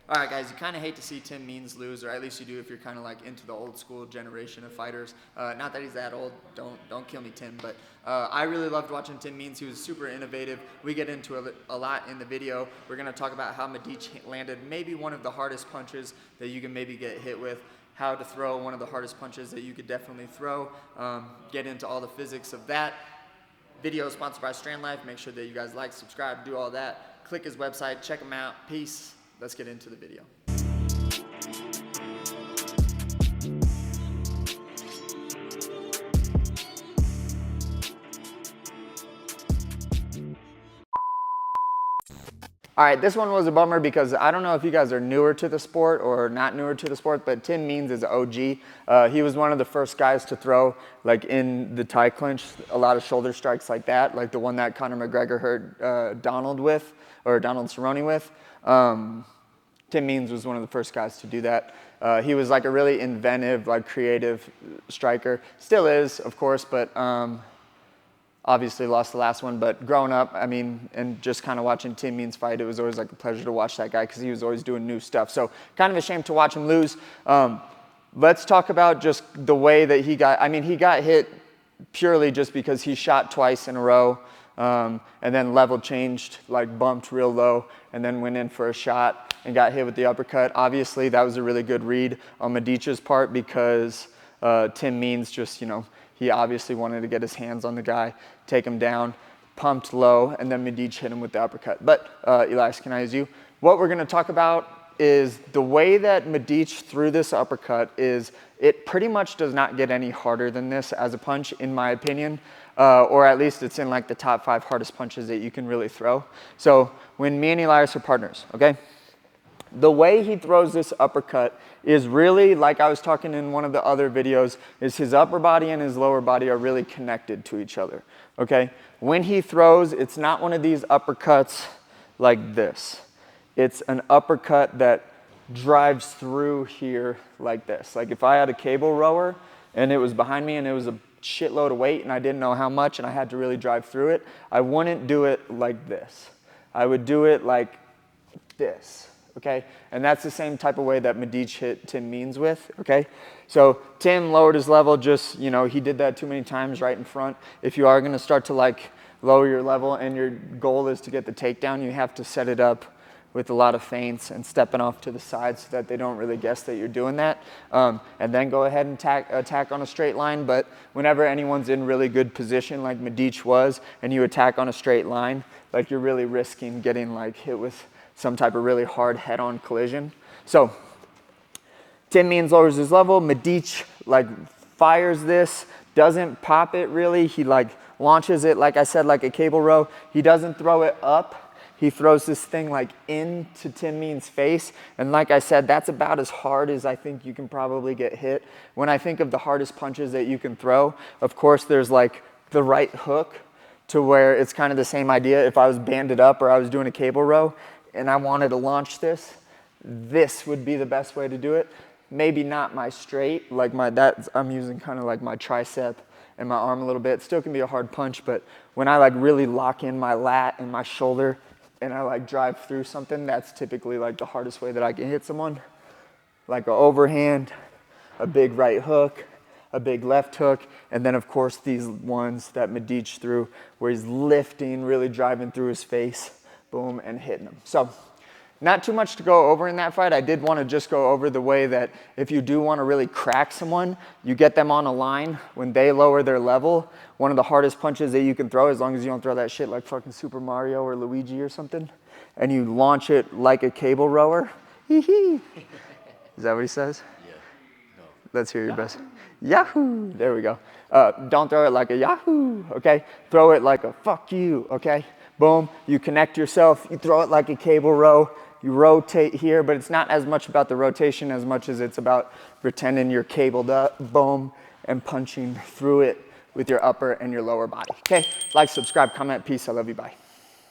All right, guys, you kind of hate to see Tim Means lose, or at least you do if you're kind of like into the old school generation of fighters. Not that he's that old, don't kill me, Tim, but I really loved watching Tim Means. He was super innovative. We get into a lot in the video. We're going to talk about how Medic landed maybe one of the hardest punches that you can maybe get hit with, how to throw one of the hardest punches that you could definitely throw, get into all the physics of that. Video is sponsored by Strandlife. Make sure that you guys like, subscribe, do all that. Click his website, check him out. Peace. Let's get into the video. All right, this one was a bummer because I don't know if you guys are newer to the sport or not newer to the sport, but Tim Means is OG. He was one of the first guys to throw, like in the tie clinch, a lot of shoulder strikes like that, like the one that Conor McGregor hurt Donald Cerrone with. Tim Means was one of the first guys to do that. He was like a really inventive, like creative striker. Still is, of course, but obviously lost the last one. But growing up, I mean, and just kind of watching Tim Means fight, it was always like a pleasure to watch that guy because he was always doing new stuff. So kind of a shame to watch him lose. Let's talk about just the way that he got, I mean, he got hit purely just because he shot twice in a row. And then level changed, like bumped real low, and then went in for a shot and got hit with the uppercut. Obviously, that was a really good read on Medic's part because Tim Means just, you know, he obviously wanted to get his hands on the guy, take him down, pumped low, and then Medic hit him with the uppercut. But Elias, can I use you? What we're going to talk about is the way that Medic threw this uppercut is it pretty much does not get any harder than this as a punch, in my opinion. Or at least it's in like the top 5 hardest punches that you can really throw. So when me and Elias are partners, okay? The way he throws this uppercut is really, like I was talking in one of the other videos, is his upper body and his lower body are really connected to each other, okay? When he throws, it's not one of these uppercuts like this. It's an uppercut that drives through here like this. Like if I had a cable rower and it was behind me and it was a shitload of weight and I didn't know how much and I had to really drive through it, I wouldn't do it like this. I would do it like this, okay? And that's the same type of way that Medic hit Tim Means with, okay? So Tim lowered his level, just, you know, he did that too many times right in front. If you are gonna start to like lower your level and your goal is to get the takedown, you have to set it up with a lot of feints and stepping off to the side so that they don't really guess that you're doing that. And then go ahead and attack on a straight line. But whenever anyone's in really good position like Medic was, and you attack on a straight line, like you're really risking getting like hit with some type of really hard head-on collision. So Tim Means lowers his level. Medic like fires this, doesn't pop it really. He like launches it, like I said, like a cable row. He doesn't throw it up. He throws this thing like into Tim Means' face. And like I said, that's about as hard as I think you can probably get hit. When I think of the hardest punches that you can throw, of course, there's like the right hook to where it's kind of the same idea. If I was banded up or I was doing a cable row and I wanted to launch this would be the best way to do it. Maybe not my straight, like I'm using kind of like my tricep and my arm a little bit. Still can be a hard punch, but when I like really lock in my lat and my shoulder and I like drive through something, that's typically like the hardest way that I can hit someone. Like an overhand, a big right hook, a big left hook, and then of course these ones that Medic threw where he's lifting, really driving through his face, boom, and hitting them. So not too much to go over in that fight. I did want to just go over the way that if you do want to really crack someone, you get them on a line when they lower their level. One of the hardest punches that you can throw, as long as you don't throw that shit like fucking Super Mario or Luigi or something, and you launch it like a cable rower. Is that what he says? Yeah. No. Let's hear your best. Yahoo! There we go. Don't throw it like a Yahoo, okay? Throw it like a fuck you, okay? Boom, you connect yourself, you throw it like a cable row, you rotate here, but it's not as much about the rotation as much as it's about pretending you're cabled up, boom, and punching through it with your upper and your lower body. Okay, like, subscribe, comment, peace, I love you, bye.